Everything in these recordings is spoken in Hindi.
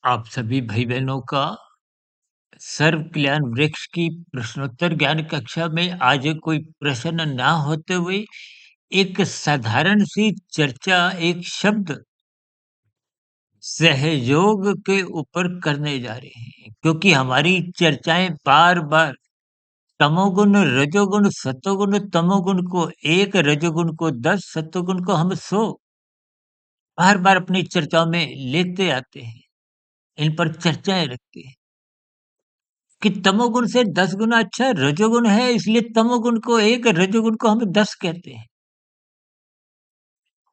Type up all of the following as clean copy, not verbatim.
आप सभी भाई बहनों का सर्व कल्याण वृक्ष की प्रश्नोत्तर ज्ञान कक्षा में आज कोई प्रश्न ना होते हुए एक साधारण सी चर्चा एक शब्द सहयोग के ऊपर करने जा रहे हैं, क्योंकि हमारी चर्चाएं बार बार तमोगुण रजोगुण सतोगुण तमोगुण को एक रजोगुण को 10 सतोगुण को हम 100 बार बार अपनी चर्चाओं में लेते आते हैं। इन पर चर्चाएं रखते हैं कि तमोगुण से 10 गुना अच्छा रजोगुण है, इसलिए तमोगुण को 1 रजोगुण को हम 10 कहते हैं।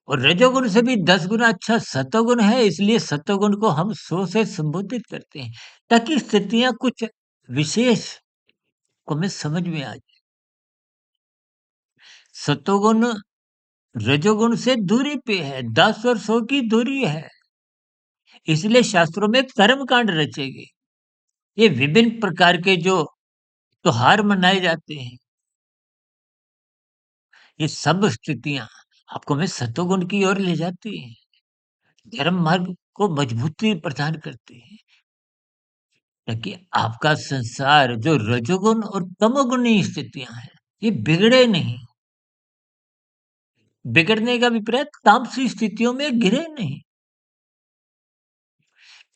और रजोगुण से भी 10 गुना अच्छा सतोगुण है, इसलिए सतोगुण को हम 100 से संबोधित करते हैं, ताकि स्थितियां कुछ विशेष को हमें समझ में आ जाए। सतोगुण रजोगुण से दूरी पे है, 10 और 100 की दूरी है, इसलिए शास्त्रों में कर्म कांड रचे गए। ये विभिन्न प्रकार के जो त्योहार मनाए जाते हैं, ये सब स्थितियां आपको हमें सतोगुण की ओर ले जाती हैं, धर्म मार्ग को मजबूती प्रदान करती हैं, ताकि आपका संसार जो रजोगुण और तमोगुणी स्थितियां हैं, ये बिगड़े नहीं। बिगड़ने का अभिप्राय तामसी स्थितियों में गिरे नहीं।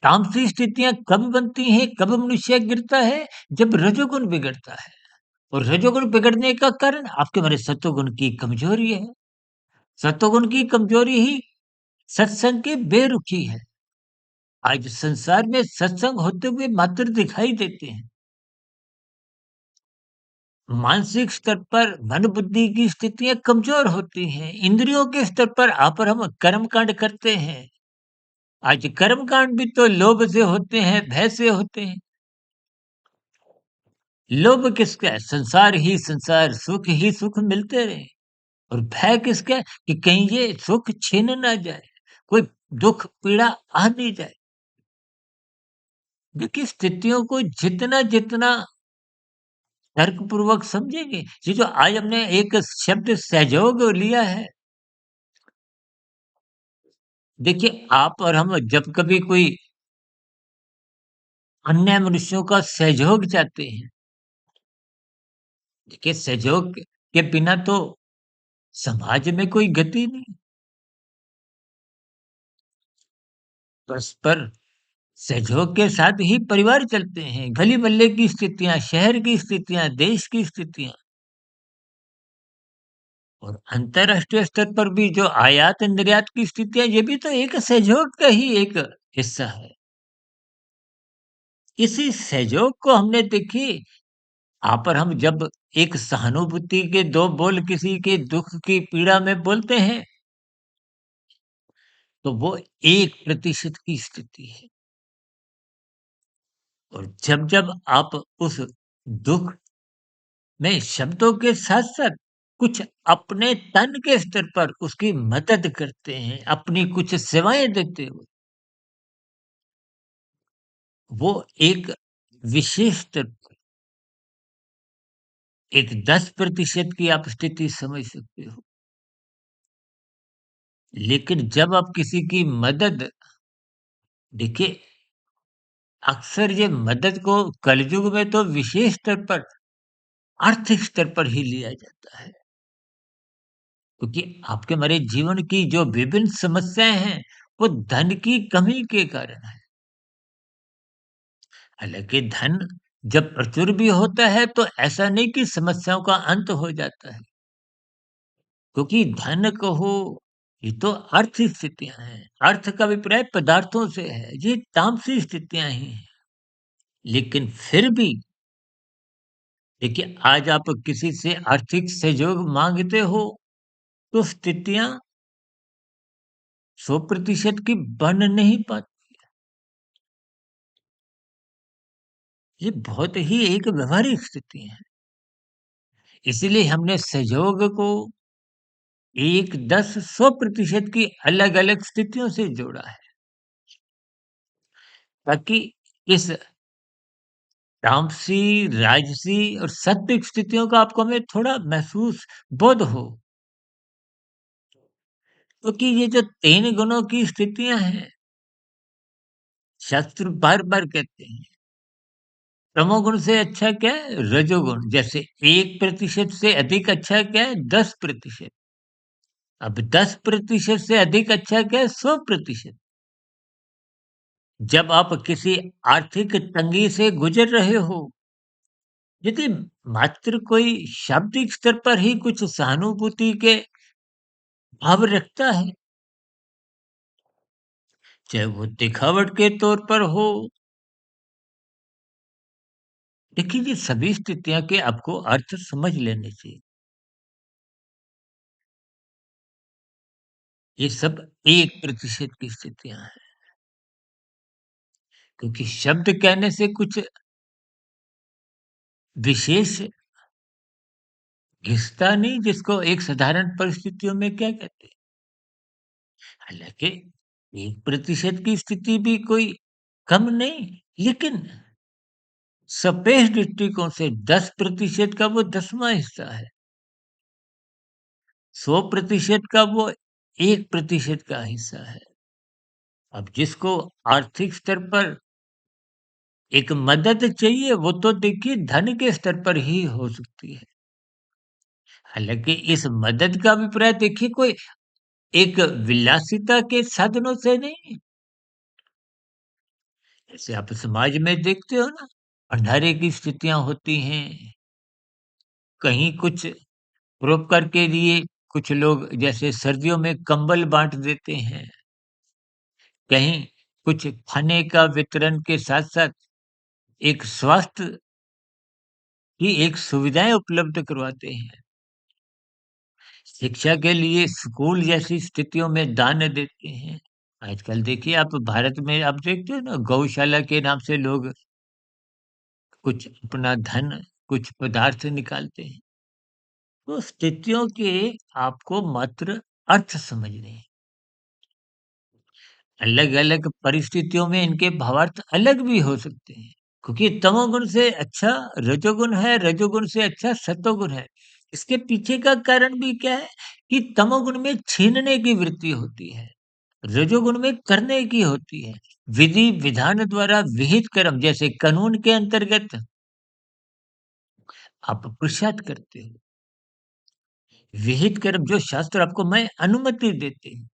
तामसी स्थितियां कब बनती हैं, कब मनुष्य गिरता है? जब रजोगुण बिगड़ता है। और रजोगुण बिगड़ने का कारण आपके हमारे सतोगुण की कमजोरी है। सतोगुण की कमजोरी ही सत्संग की बेरुखी है। आज संसार में सत्संग होते हुए मात्र दिखाई देते हैं। मानसिक स्तर पर मन बुद्धि की स्थितियां कमजोर होती हैं। इंद्रियों के स्तर पर आप और हम कर्म कांड करते हैं। आज कर्म कांड भी तो लोभ से होते हैं, भय से होते हैं। लोभ किसका है? संसार ही संसार, सुख ही सुख मिलते रहे। और भय किसका है? कि कहीं ये सुख छीन ना जाए, कोई दुख पीड़ा आ नहीं जाए। देखिए, स्थितियों को जितना जितना तर्कपूर्वक समझेंगे, ये जो आज हमने एक शब्द सहयोग लिया है, देखिए आप और हम जब कभी कोई अन्य मनुष्यों का सहयोग चाहते हैं, देखिए सहयोग के बिना तो समाज में कोई गति नहीं। परस्पर सहयोग के साथ ही परिवार चलते हैं। गली मोहल्ले की स्थितियां, शहर की स्थितियां, देश की स्थितियां और अंतरराष्ट्रीय स्तर पर भी जो आयात निर्यात की स्थितियां, ये भी तो एक सहयोग का ही एक हिस्सा है। इसी सहयोग को हमने देखिए आप और हम जब एक सहानुभूति के 2 बोल किसी के दुख की पीड़ा में बोलते हैं, तो वो 1% की स्थिति है। और जब-जब आप उस दुख में शब्दों के साथ-साथ कुछ अपने तन के स्तर पर उसकी मदद करते हैं, अपनी कुछ सेवाएँ देते हुए, वो एक विशेष स्तर पर एक 10% की आप स्थिति समझ सकते हो। लेकिन जब आप किसी की मदद देखिए, अक्सर ये मदद को कलयुग में तो विशेष स्तर पर, आर्थिक स्तर पर ही लिया जाता है। क्योंकि आपके हमारे जीवन की जो विभिन्न समस्याएँ हैं, वो धन की कमी के कारण है। हालाँकि धन जब प्रचुर भी होता है, तो ऐसा नहीं कि समस्याओं का अंत हो जाता है। क्योंकि धन कहो, ये तो अर्थ स्थितियाँ हैं। अर्थ का अभिप्राय पदार्थों से है। ये तामसी स्थितियाँ ही हैं। लेकिन फिर भी देखिए, आज आप किसी से आर्थिक सहयोग माँगते हो, तो स्थितियाँ 100% की बन नहीं पाती। ये बहुत ही एक व्यावहारिक स्थिति है। इसीलिए हमने सहयोग को 1, 10, 100% की अलग-अलग स्थितियों से जोड़ा है, ताकि इस तामसी, राजसी और सात्विक स्थितियों का आपको हमें थोड़ा महसूस बोध हो। क्योंकि ये जो 3 गुणों की स्थितियाँ हैं, शास्त्र बार-बार कहते हैं, तमोगुण से अच्छा क्या है? रजोगुण। जैसे 1% से अधिक अच्छा क्या है? 10%। अब 10% से अधिक अच्छा क्या है? 100%। जब आप किसी आर्थिक तंगी से गुजर रहे हो, यदि मात्र कोई शाब्दिक स्तर पर ही कुछ सहानुभूति के भाव रखता है, चाहे वो दिखावट के तौर पर हो, देखिए ये सभी स्थितियां के आपको अर्थ समझ लेने चाहिए। ये सब 1% की स्थितियां हैं, क्योंकि शब्द कहने से कुछ विशेष घिसता नहीं, जिसको एक साधारण परिस्थितियों में क्या कहते हैं। हालांकि 1% की स्थिति भी कोई कम नहीं, लेकिन सापेक्ष दृष्टिकोण से 10% का वो 10वां हिस्सा है, 100% का वो 1% का हिस्सा है। अब जिसको आर्थिक स्तर पर एक मदद चाहिए, वो तो देखिए धन के स्तर पर ही हो सकती है। हालांकि इस मदद का अभिप्राय देखिए कोई एक विलासिता के साधनों से नहीं। जैसे आप समाज में देखते हो ना, भंडारे की स्थितियां होती हैं, कहीं कुछ परोपकार के लिए कुछ लोग जैसे सर्दियों में कंबल बांट देते हैं, कहीं कुछ खाने का वितरण के साथ साथ एक स्वास्थ्य की एक सुविधाएं उपलब्ध करवाते हैं, शिक्षा के लिए स्कूल जैसी स्थितियों में दान देते हैं। आजकल देखिए आप भारत में आप देखते हो ना, गौशाला के नाम से लोग कुछ अपना धन, कुछ पदार्थ निकालते हैं। तो स्थितियों के आपको मात्र अर्थ समझने हैं। अलग-अलग परिस्थितियों में इनके भावार्थ अलग भी हो सकते हैं। क्योंकि तमोगुण से अच्छा रजोगुण है, रजोगुण से अच्छा सतोगुण है। इसके पीछे का कारण भी क्या है कि तमोगुण में छीनने की वृत्ति होती है, रजोगुण में करने की होती है। विधि विधान द्वारा विहित कर्म, जैसे कानून के अंतर्गत आप पुरुषार्थ करते हो, विहित कर्म जो शास्त्र आपको मैं अनुमति देते हैं।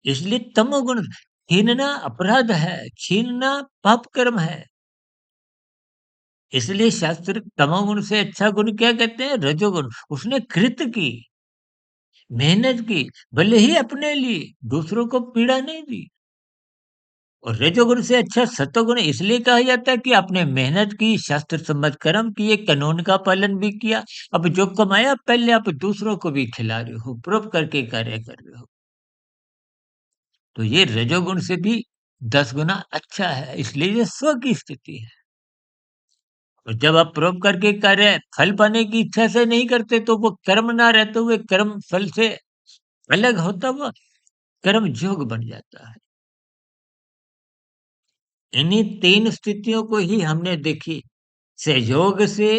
इसलिए तमोगुण छीनना अपराध है, छीनना पाप कर्म है। इसलिए शास्त्र तमोगुण से अच्छा गुण क्या कहते हैं? रजोगुण। उसने कृत की, मेहनत की, भले ही अपने लिए, दूसरों को पीड़ा नहीं दी। और रजोगुण से अच्छा सतोगुण इसलिए कहा जाता है कि आपने मेहनत की, शास्त्र सम्मत कर्म किए, कानून का पालन भी किया। अब जो कमाया पहले आप दूसरों को भी खिला रहे हो, परोपकार के कार्य कर रहे हो। तो ये रजोगुण से भी 10 गुना अच्छा है, इसलिए ये स्व की स्थिति है। और जब आप परोपकार के कार्य फल पाने की इच्छा से नहीं करते, तो वो कर्म ना रहते हुए कर्म फल से अलग होता हुआ कर्म जोग बन जाता है। इन्हीं 3 स्थितियों को ही हमने देखी, सहयोग से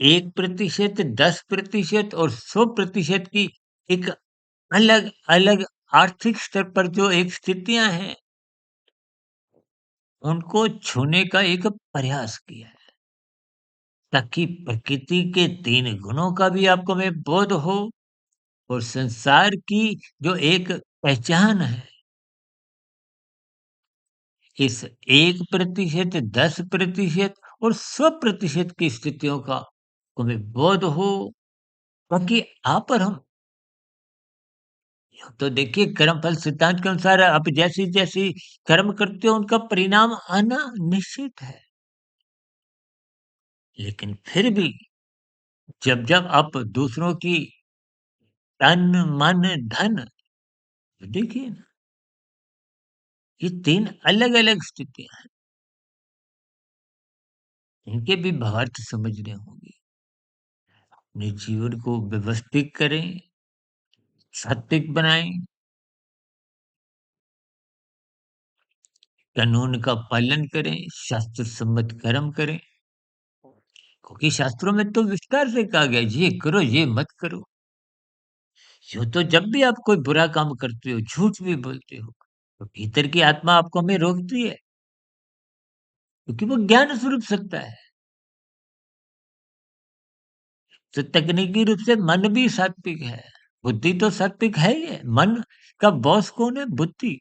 1%, 10% और 100% की एक अलग-अलग आर्थिक स्तर पर जो एक स्थितियाँ हैं, उनको छूने का एक प्रयास किया है, ताकि प्रकृति के 3 गुणों का भी आपको में बोध हो और संसार की जो एक पहचान है, इस 1%, 10% और 100% की स्थितियों का हमें बोध हो, ताकि आप और हम तो देखिए कर्मफल सिद्धांत के अनुसार आप जैसी-जैसी कर्म करते हो उनका परिणाम आना निश्चित है। लेकिन फिर भी जब-जब आप दूसरों की तन, मन, धन देखिए ना, ये 3 अलग-अलग स्थितियाँ हैं, इनके भी भावार्थ समझने होंगे। अपने जीवन को व्यवस्थित करें, सात्विक बनाएँ, कानून का पालन करें, शास्त्र सम्मत कर्म करें। क्योंकि शास्त्रों में तो विस्तार से कहा गया है, ये करो, ये मत करो। यूँ तो जब भी आप कोई बुरा काम करते हो, झूठ भी बोलते हो, तो भीतर की आत्मा आपको हमें रोकती है, क्योंकि वो ज्ञान स्वरूप सत्ता है। तो तकनीकी रूप से मन भी सात्विक है, बुद्धि तो सात्विक है ही है। मन का बॉस कौन है? बुद्धि।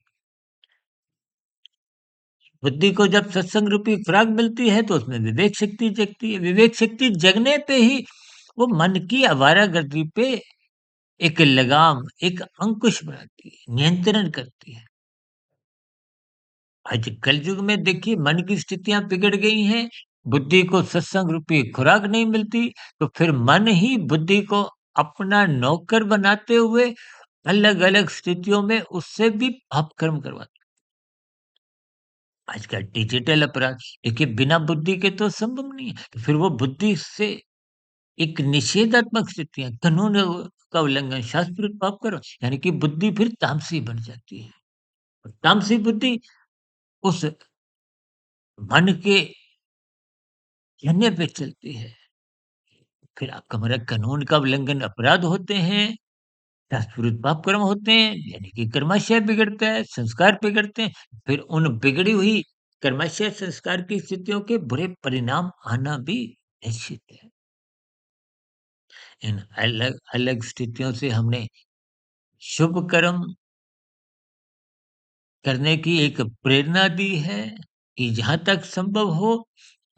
बुद्धि को जब सत्संग रूपी खुराक मिलती है तो उसमें विवेक शक्ति जगती है। विवेक शक्ति जगने पे ही वो मन की आवारागर्दी पे एक लगाम, एक अंकुश बनाती है, नियंत्रण करती है। आज कलयुग में देखिए मन की स्थितियां बिगड़ गई हैं, बुद्धि को सत्संग रूपी खुराक नहीं मिलती, तो फिर मन ही बुद्धि को अपना नौकर बनाते हुए अलग अलग स्थितियों में उससे भी पाप कर्म करवाता है। आज का डिजिटल अपराध देखिए बिना बुद्धि के तो संभव नहीं है, तो फिर वो बुद्धि से एक निषेधात्मक स्थितियां, कानून का उल्लंघन, शास्त्र पाप करो, यानी कि बुद्धि फिर तामसी बन जाती है। और तामसी बुद्धि उस मन के कहने पे चलती है। फिर आपका हमारा कानून का उल्लंघन अपराध होते हैं, शास्त्रविरुद्ध पाप कर्म होते हैं, यानी कि कर्माशय बिगड़ता है, संस्कार बिगड़ते हैं। फिर उन बिगड़ी हुई कर्माशय संस्कार की स्थितियों के बुरे परिणाम आना भी निश्चित है। इन अलग-अलग स्थितियों से हमने शुभ कर्म करने की एक प्रेरणा दी है कि जहाँ तक संभव हो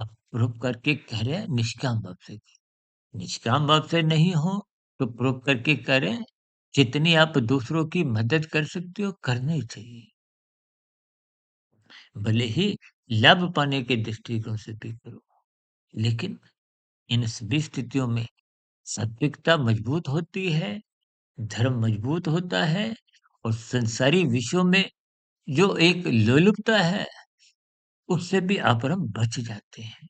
आप परोपकार के कार्य निष्काम भाव से करें। निष्काम भाव से नहीं हो तो परोपकार के कार्य जितनी आप दूसरों की मदद कर सकते हो करनी चाहिए। भले ही लाभ पाने के दृष्टिकोण से भी करो, लेकिन इन सभी स्थितियों में सात्विकता मजबूत होती है, धर्म मजबूत होता है और संसारी विषयों में जो एक लोलुपता है, उससे भी आप और हम बच जाते हैं।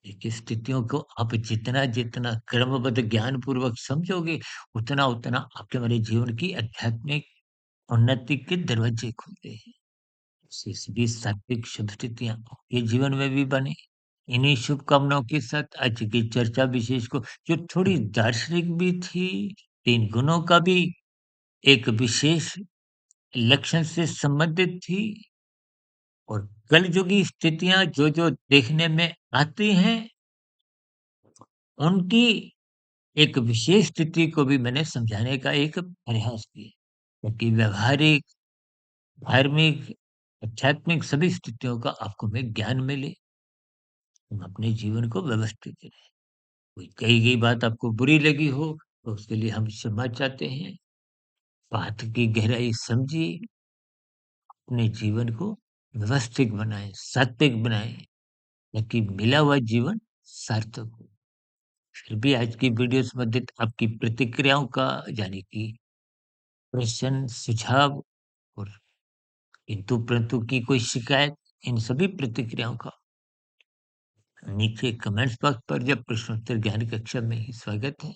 देखिए, स्थितियों को आप जितना-जितना क्रमबद्ध ज्ञानपूर्वक समझोगे, उतना-उतना आपके हमारे जीवन की आध्यात्मिक उन्नति के दरवाजे खुलते हैं। शेष भी सात्विक शुभ स्थितियाँ आपके जीवन में भी बने। इन्हीं शुभकामनाओं के साथ आज की चर्चा विशेष को जो थोड़ी दार्शनिक भी थी, 3 गुणों का भी एक विशेष लक्षण से संबंधित थी और कलयुगी स्थितियाँ जो-जो देखने में आती हैं, उनकी एक विशेष स्थिति को भी मैंने समझाने का एक प्रयास किया। क्योंकि व्यावहारिक, धार्मिक, आध्यात्मिक सभी स्थितियों का आपको में ज्ञान मिले, तुम अपने जीवन को व्यवस्थित करें। कोई कही गई बात आपको बुरी लगी हो, तो उसके लिए हम क्षमा चाहते हैं। बात की गहराई समझिए, अपने जीवन को व्यवस्थित बनाएँ, सात्विक बनाएँ, ताकि मिला हुआ जीवन सार्थक हो। फिर भी आज की वीडियो संबंधित आपकी प्रतिक्रियाओं का यानी कि प्रश्न, सुझाव और किंतु-परंतु की कोई शिकायत, इन सभी प्रतिक्रियाओं का नीचे कमेंट्स बॉक्स पर या प्रश्नोत्तर ज्ञान कक्षा में ही स्वागत है।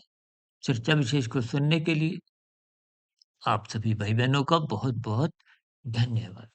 चर्चा विशेष को सुनने के लिए आप सभी भाई-बहनों का बहुत-बहुत धन्यवाद।